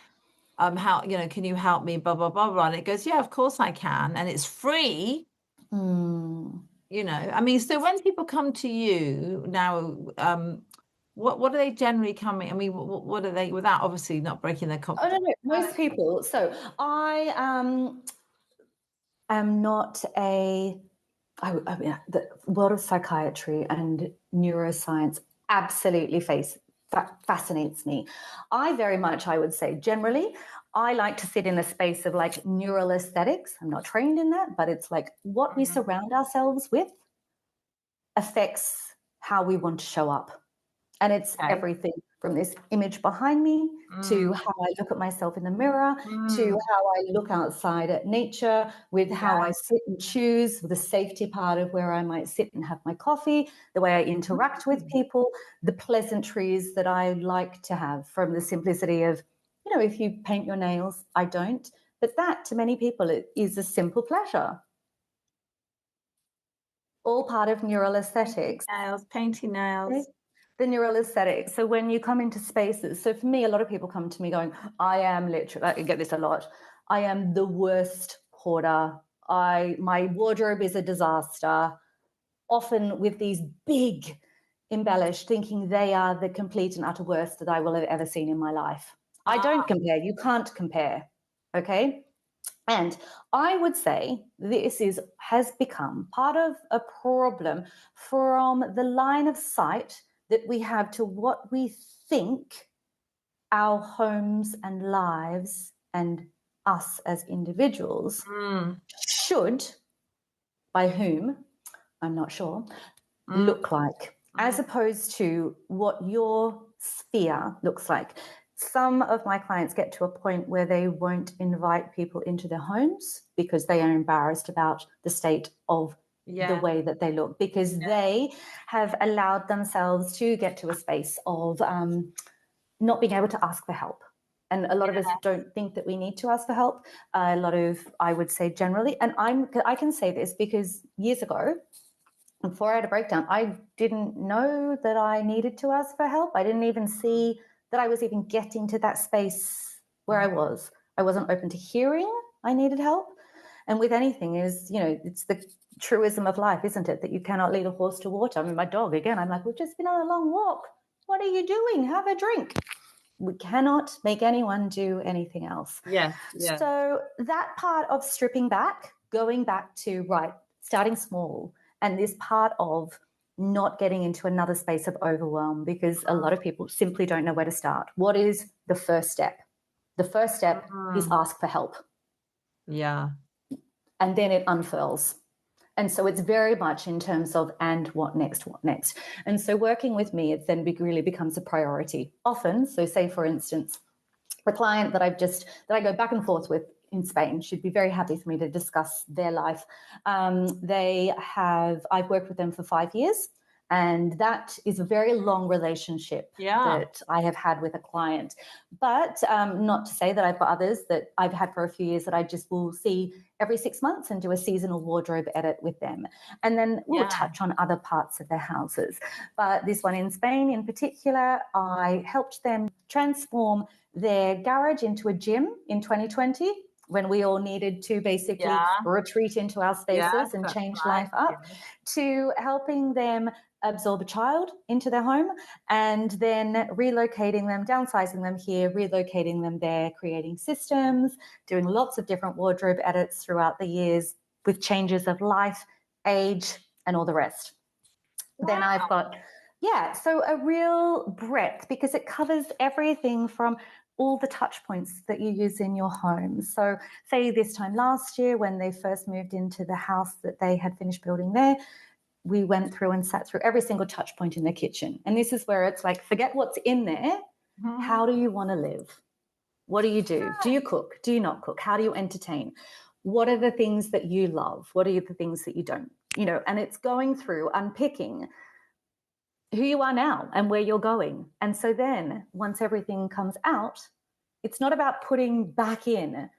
can you help me, blah, blah, blah, blah, and it goes, yeah, of course I can. And it's free. mm. I mean, so when people come to you now, what are they generally coming? I mean, what are they, without obviously not breaking their Oh, no, confidence? no. Most people. So I am not I mean, the world of psychiatry and neuroscience absolutely fascinates me. I very much, I would say, generally, I like to sit in a space of like neural aesthetics. I'm not trained in that, but it's like what we Mhm. surround ourselves with affects how we want to show up. And it's Okay. everything from this image behind me to Mm, how I look at myself in the mirror to mm, how I look outside at nature, with how yeah. I sit and choose, the safety part of where I might sit and have my coffee, the way I interact with Mm. people, the pleasantries that I like to have, from the simplicity of, if you paint your nails, I don't. But that to many people it is a simple pleasure, all part of neural aesthetics. Painting Okay? nails. The neural aesthetic. So when you come into spaces, so for me, a lot of people come to me going, I am literally, I get this a lot. I am the worst hoarder. My wardrobe is a disaster. Often with these big embellished, thinking they are the complete and utter worst that I will have ever seen in my life. I don't Ah, compare. You can't compare. Okay. And I would say has become part of a problem from the line of sight that we have to what we think our homes and lives and us as individuals mm, should, by whom, I'm not sure, mm, look like, mm. as opposed to what your sphere looks like. Some of my clients get to a point where they won't invite people into their homes because they are embarrassed about the state of the Yeah. way that they look, because they have allowed themselves to get to a space of not being able to ask for help. And a lot of us don't think that we need to ask for help. A lot of, I would say generally, and I can say this because years ago, before I had a breakdown, I didn't know that I needed to ask for help. I didn't even see that I was even getting to that space where I was. I wasn't open to hearing I needed help. And with anything it's the truism of life, isn't it? That you cannot lead a horse to water. I mean, my dog, again, I'm like, we've just been on a long walk. What are you doing? Have a drink. We cannot make anyone do anything else. Yes. Yeah. So that part of stripping back, going back to, right, starting small, and this part of not getting into another space of overwhelm, because a lot of people simply don't know where to start. What is the first step? The first step is Mm, ask for help, yeah. and then it unfurls. And so it's very much in terms of, and what next, what next. And so working with me, it then really becomes a priority. Often, so say for instance, the client that I go back and forth with in Spain, she'd be very happy for me to discuss their life. I've worked with them for 5 years, and that is a very long relationship Yeah. that I have had with a client. But not to say that I've got others that I've had for a few years that I just will see every 6 months and do a seasonal wardrobe edit with them. And then we'll Yeah. touch on other parts of their houses. But this one in Spain in particular, I helped them transform their garage into a gym in 2020 when we all needed to basically retreat into our spaces and change life up, to helping them absorb a child into their home and then relocating them, downsizing them here, relocating them there, creating systems, doing lots of different wardrobe edits throughout the years with changes of life, age, and all the rest. Wow. Then I've got, so a real breadth, because it covers everything from all the touch points that you use in your home. So say this time last year when they first moved into the house that they had finished building there, we went through and sat through every single touch point in the kitchen. And this is where it's like, forget what's in there. Mm-hmm. How do you want to live? What do you do? Do you cook? Do you not cook? How do you entertain? What are the things that you love? What are the things that you don't? And it's going through, unpicking who you are now and where you're going. And so then once everything comes out, it's not about putting back in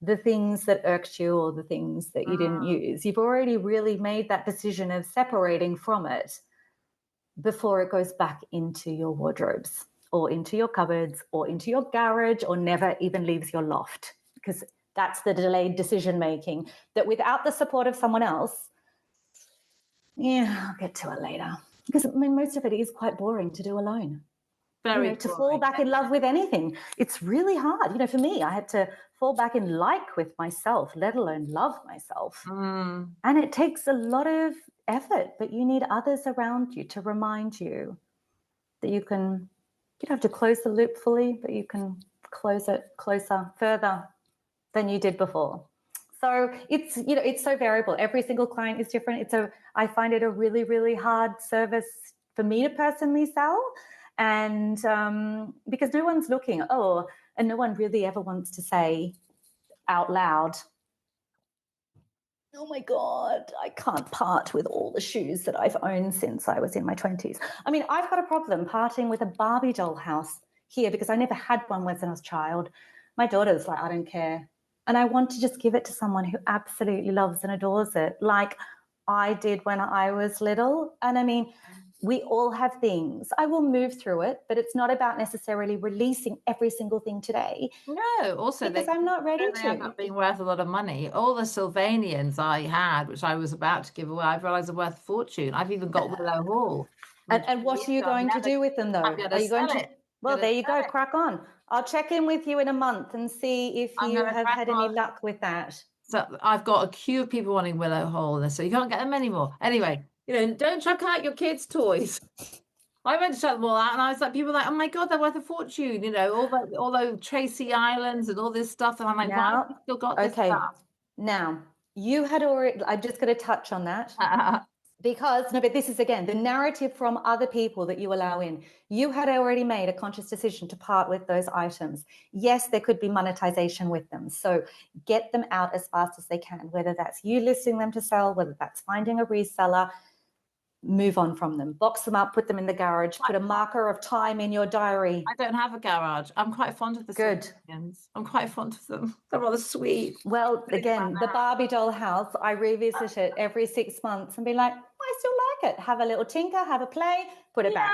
the things that irked you or the things that you didn't use. You've already really made that decision of separating from it before it goes back into your wardrobes or into your cupboards or into your garage or never even leaves your loft, because that's the delayed decision making that without the support of someone else, I'll get to it later. Because most of it is quite boring to do alone. To fall back in love with anything, it's really hard. For me, I had to fall back in like with myself, let alone love myself. And it takes a lot of effort, but you need others around you to remind you that you don't have to close the loop fully, but you can close it closer, further than you did before. So it's so variable. Every single client is different. I find it a really, really hard service for me to personally sell. And because no one's looking, and no one really ever wants to say out loud, oh my God, I can't part with all the shoes that I've owned since I was in my 20s. I mean, I've got a problem parting with a Barbie doll house here because I never had one when I was a child. My daughter's like, I don't care. And I want to just give it to someone who absolutely loves and adores it, like I did when I was little. And I mean, we all have things. I will move through it, but it's not about necessarily releasing every single thing today. No, also because I'm not ready to. End up being worth a lot of money. All the Sylvanians I had, which I was about to give away, I've realised are worth a fortune. I've even got Willow Hall. And what are you going to do with them, though? Are you going to? Well, there you go. Crack on. I'll check in with you in a month and see if you have had any luck with that. So I've got a queue of people wanting Willow Hall, so you can't get them anymore. Anyway, don't chuck out your kids' toys. I went to shut them all out, and I was like, people were like, oh my God, they're worth a fortune, all those Tracy Islands and all this stuff. And I'm like, why have you still got this stuff? Now, you had already, I'm just going to touch on that. But this is, again, the narrative from other people that you allow in. You had already made a conscious decision to part with those items. Yes, there could be monetization with them. So get them out as fast as they can, whether that's you listing them to sell, whether that's finding a reseller. Move on from them, box them up, put them in the garage, put a marker of time in your diary. I don't have a garage. I'm quite fond of the Sylvanians. I'm quite fond of them. They're rather sweet. Well, again, the Barbie doll house, I revisit it every 6 months and be like, I still like it. Have a little tinker, have a play, put it back.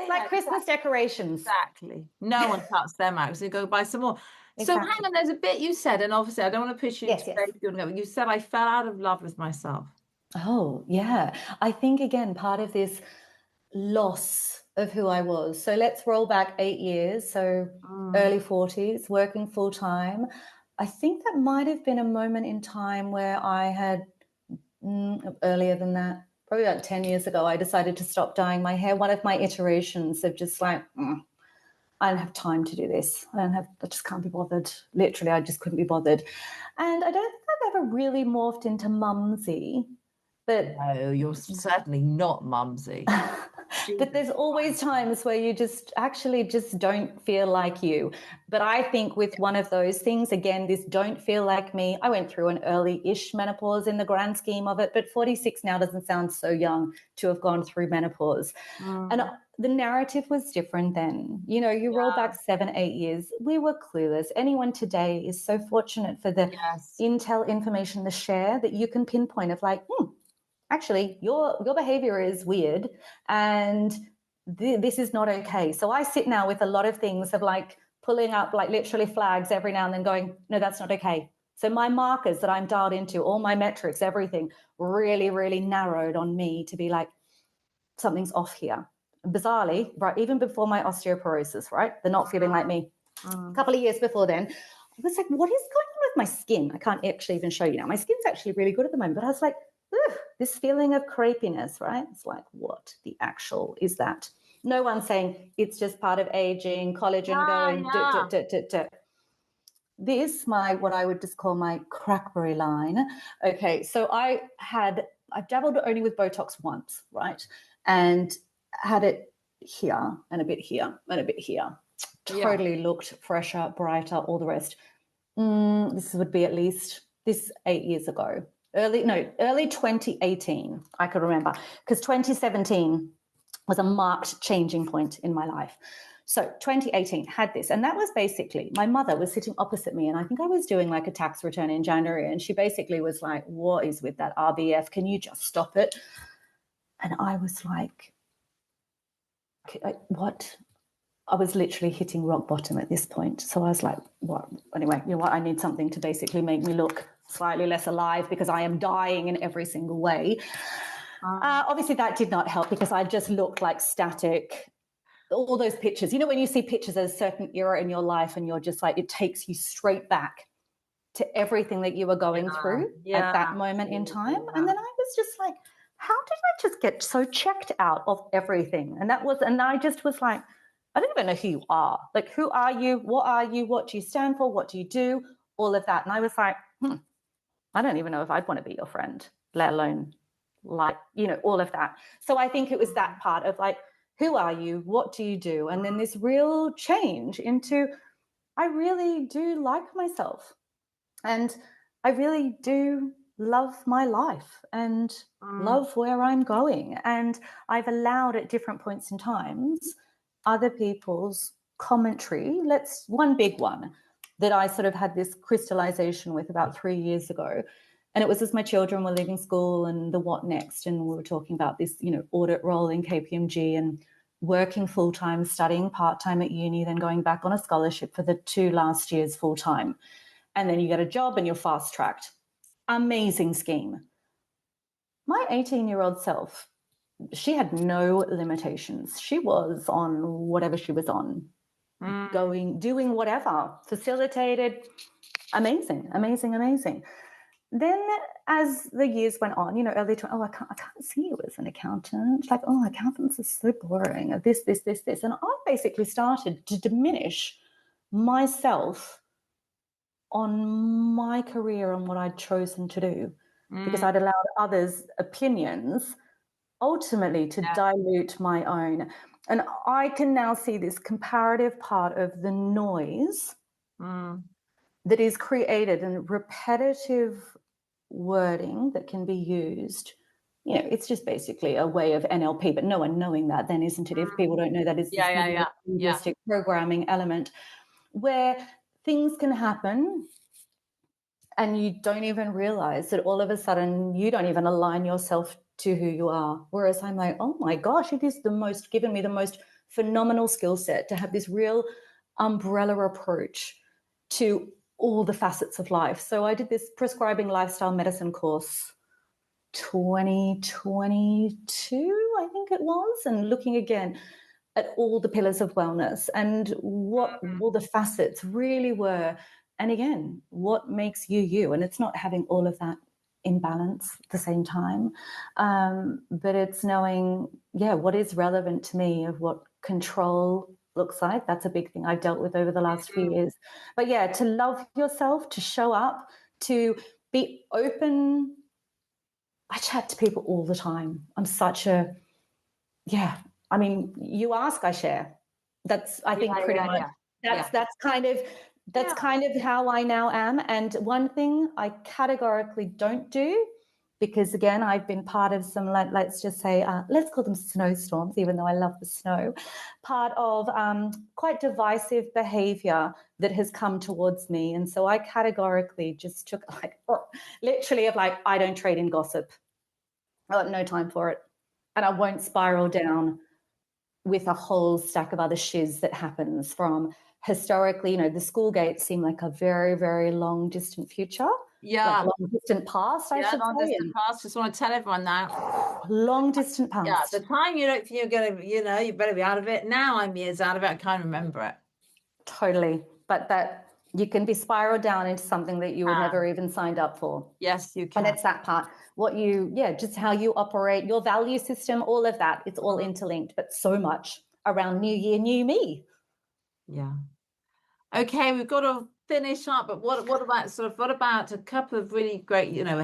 Like Christmas decorations. Exactly. No one cuts them out, so you go buy some more. Exactly. So hang on, there's a bit you said, and obviously I don't want to push you into you said I fell out of love with myself. Oh, yeah. I think, again, part of this loss of who I was. So let's roll back 8 years. So early 40s, working full time. I think that might have been a moment in time where I had, earlier than that, probably about 10 years ago, I decided to stop dyeing my hair. One of my iterations of just like, I don't have time to do this. I just can't be bothered. Literally, I just couldn't be bothered. And I don't think I've ever really morphed into mumsy. But no, you're certainly not mumsy. But there's always times where you just don't feel like you. But I think with one of those things, again, this don't feel like me. I went through an early-ish menopause in the grand scheme of it, but 46 now doesn't sound so young to have gone through menopause. And the narrative was different then. You roll back 7-8 years, we were clueless. Anyone today is so fortunate for the intel information, the share that you can pinpoint of like, actually, your behavior is weird and this is not okay. So I sit now with a lot of things of like pulling up like literally flags every now and then going, no, that's not okay. So my markers that I'm dialed into, all my metrics, everything really, really narrowed on me to be like, something's off here. And bizarrely, right, even before my osteoporosis, right, the not feeling like me, a couple of years before then, I was like, what is going on with my skin? I can't actually even show you now. My skin's actually really good at the moment, but I was like, this feeling of crepiness, right? It's like, what the actual is that? No one's saying it's just part of aging, collagen going. This, what I would just call my crackberry line. Okay, so I dabbled only with Botox once, right? And had it here and a bit here and a bit here. Totally looked fresher, brighter, all the rest. This would be at least 8 years ago. Early 2018, I could remember, because 2017 was a marked changing point in my life. So 2018 had this, and that was basically, my mother was sitting opposite me, and I think I was doing like a tax return in January, and she basically was like, what is with that RBF? Can you just stop it? And I was like, what? I was literally hitting rock bottom at this point. So I was like, what? Anyway, you know what? I need something to basically make me look slightly less alive because I am dying in every single way. Obviously, that did not help because I just looked like static. All those pictures, you know, when you see pictures of a certain era in your life and you're just like, it takes you straight back to everything that you were going through at that moment in time. And then I was just like, how did I just get so checked out of everything? And I just was like, I don't even know who you are. Like, who are you? What are you? What do you stand for? What do you do? All of that. And I was like, I don't even know if I'd want to be your friend, let alone like, you know, all of that. So I think it was that part of like, who are you? What do you do? And then this real change into, I really do like myself. And I really do love my life and love where I'm going. And I've allowed at different points in times other people's commentary. One big one that I sort of had this crystallization with about 3 years ago. And it was as my children were leaving school and the what next. And we were talking about this, you know, audit role in KPMG and working full-time, studying part-time at uni, then going back on a scholarship for the 2 last years full-time. And then you get a job and you're fast-tracked. Amazing scheme. My 18-year-old self, she had no limitations. She was on whatever she was on, doing whatever, facilitated, amazing. Then as the years went on, you know, early 20, I can't see you as an accountant. Like, accountants are so boring. This. And I basically started to diminish myself on my career and what I'd chosen to do because I'd allowed others' opinions ultimately to dilute my own. And I can now see this comparative part of the noise that is created and repetitive wording that can be used. You know, it's just basically a way of NLP, but no one knowing that then, isn't it? If people don't know that, it's this linguistic programming element where things can happen and you don't even realize that all of a sudden you don't even align yourself to who you are. Whereas I'm like, oh my gosh, it is given me the most phenomenal skill set to have this real umbrella approach to all the facets of life. So I did this prescribing lifestyle medicine course 2022, I think it was, and looking again at all the pillars of wellness and what all the facets really were. And again, what makes you you? And it's not having all of that in balance at the same time, but it's knowing, what is relevant to me, of what control looks like. That's a big thing I've dealt with over the last few years. But to love yourself, to show up, to be open. I chat to people all the time. I'm such a, I mean, you ask, I share. That's, I think, pretty much. That's kind of how I now am. And one thing I categorically don't do, because again, I've been part of some, let's just say, let's call them snowstorms, even though I love the snow, part of quite divisive behavior that has come towards me. And so I categorically just took literally I don't trade in gossip. I got no time for it. And I won't spiral down with a whole stack of other shiz that happens from historically, you know, the school gates seem like a very, very long distant future. Yeah. Like long distant past, I should long say. distant past. Just want to tell everyone now. Long distant past. Yeah, the time you don't think you're going to, you know, you better be out of it. Now I'm years out of it. I can't remember it. Totally. But that you can be spiraled down into something that you would never even signed up for. Yes, you can. And it's that part, just how you operate, your value system, all of that. It's all interlinked, but so much around new year, new me. Yeah. Okay, we've got to finish up, but what about a couple of really great, you know,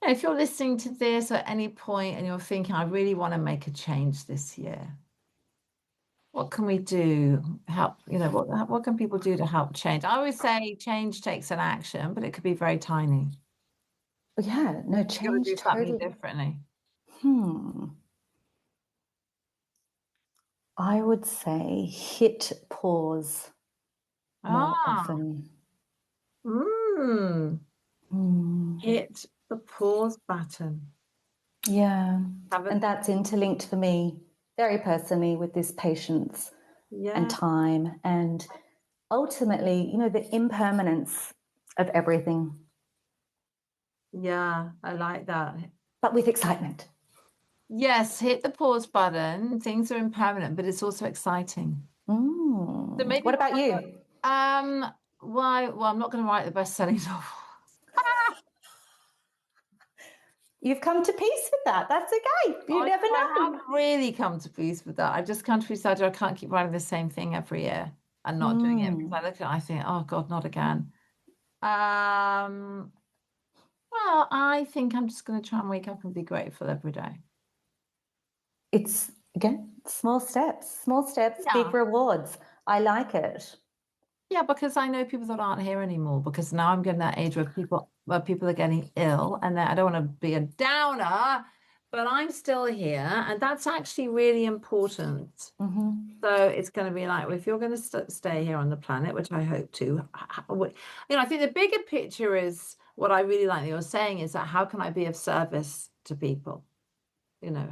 if you're listening to this at any point and you're thinking, I really want to make a change this year, what can we do? Help, you know, what can people do to help change? I always say change takes an action, but it could be very tiny. Yeah, no, You've got to change do something totally differently. I would say hit pause more often. Hit the pause button. Yeah. And that's interlinked for me very personally with this patience and time and ultimately, you know, the impermanence of everything. Yeah, I like that. But with excitement. Yes, hit the pause button. Things are impermanent, but it's also exciting. So maybe what about you? Well, I'm not going to write the best-selling novel. You've come to peace with that. That's okay. You never know. I haven't really come to peace with that. I've just come to peace. I can't keep writing the same thing every year and not doing it because I look at it, I think, oh God, not again. Well, I think I'm just going to try and wake up and be grateful every day. It's, again, small steps, big rewards. I like it. Yeah, because I know people that aren't here anymore because now I'm getting that age where people are getting ill and I don't want to be a downer, but I'm still here and that's actually really important. So it's going to be like, well, if you're going to stay here on the planet, which I hope to, you know, I think the bigger picture is what I really like that you're saying is that how can I be of service to people? You know,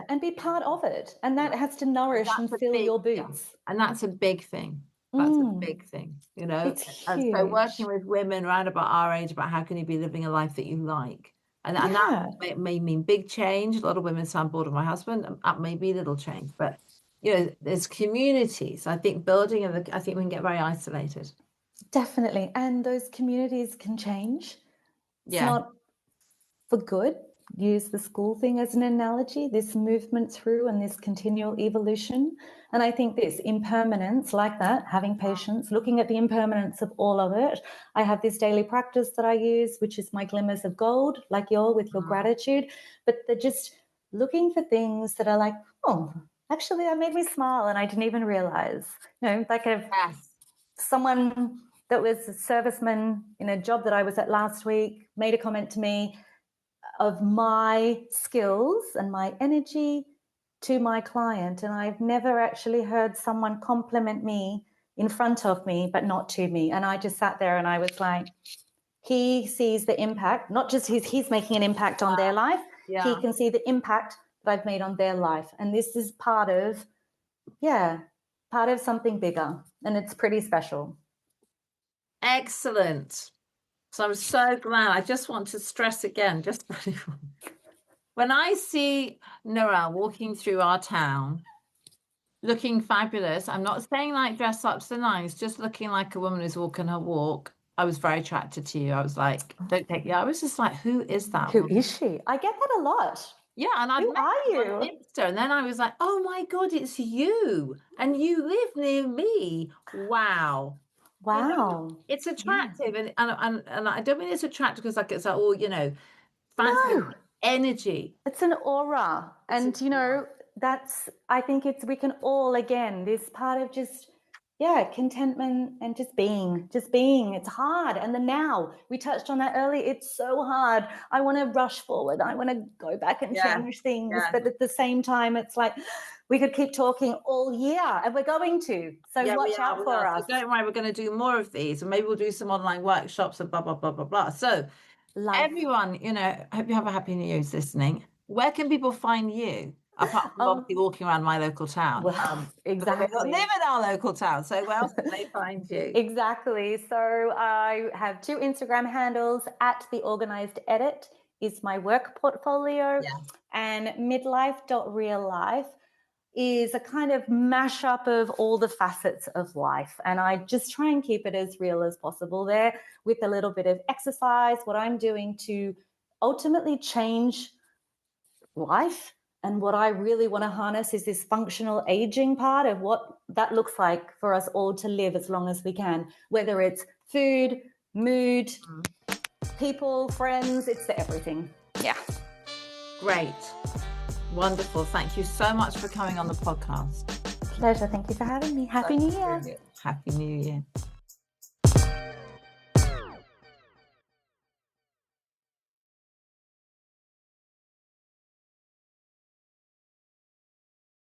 and be part of it. And that has to nourish and fill your boots. And that's a big thing. That's a big thing, you know. It's huge. And so working with women around about our age about how can you be living a life that you like. And that may mean big change. A lot of women say I'm bored of my husband. That may be little change. But, you know, there's communities. I think I think we can get very isolated. Definitely. And those communities can change. It's not for good. Use the school thing as an analogy, this movement through and this continual evolution. And I think this impermanence, like that, having patience, looking at the impermanence of all of it. I have this daily practice that I use, which is my glimmers of gold, like with your gratitude. But they're just looking for things that are like, oh, actually, that made me smile and I didn't even realize. You know, like someone that was a serviceman in a job that I was at last week made a comment to me of my skills and my energy to my client. And I've never actually heard someone compliment me in front of me, but not to me. And I just sat there and I was like, he sees the impact, not just he's making an impact on their life. He can see the impact that I've made on their life. And this is part of something bigger. And it's pretty special. Excellent. So I'm so glad. I just want to stress again, when I see Narelle walking through our town, looking fabulous, I'm not saying like dress up to the nines, just looking like a woman who's walking her walk. I was very attracted to you. I was like, I was just like, who is that? Who is she? I get that a lot. Yeah, and who are you? On Insta, and then I was like, oh my God, it's you. And you live near me. Wow. Wow. You know, it's attractive. And I don't mean it's attractive because like it's like, oh, you know, fancy energy. It's an aura. And you know, I think we can all, again, this part of just, contentment and just being. It's hard. And the now, we touched on that earlier. It's so hard. I want to rush forward. I want to go back and change things. But at the same time, it's like, we could keep talking all year and we're going to. So watch out for us. So don't worry, we're going to do more of these and maybe we'll do some online workshops and blah, blah, blah, blah, blah. So everyone, you know, hope you have a happy New Year's listening. Where can people find you? Apart from obviously walking around my local town. Well, Exactly. They don't live in our local town, so where else can they find you? Exactly. So I have 2 Instagram handles. At The Organized Edit is my work portfolio, and midlife.reallife is a kind of mashup of all the facets of life. And I just try and keep it as real as possible there, with a little bit of exercise, what I'm doing to ultimately change life. And what I really want to harness is this functional aging part of what that looks like for us all to live as long as we can, whether it's food, mood, people, friends, it's everything. Yeah. Great. Wonderful. Thank you so much for coming on the podcast. Pleasure. Thank you for having me. Happy New Year. Happy New Year.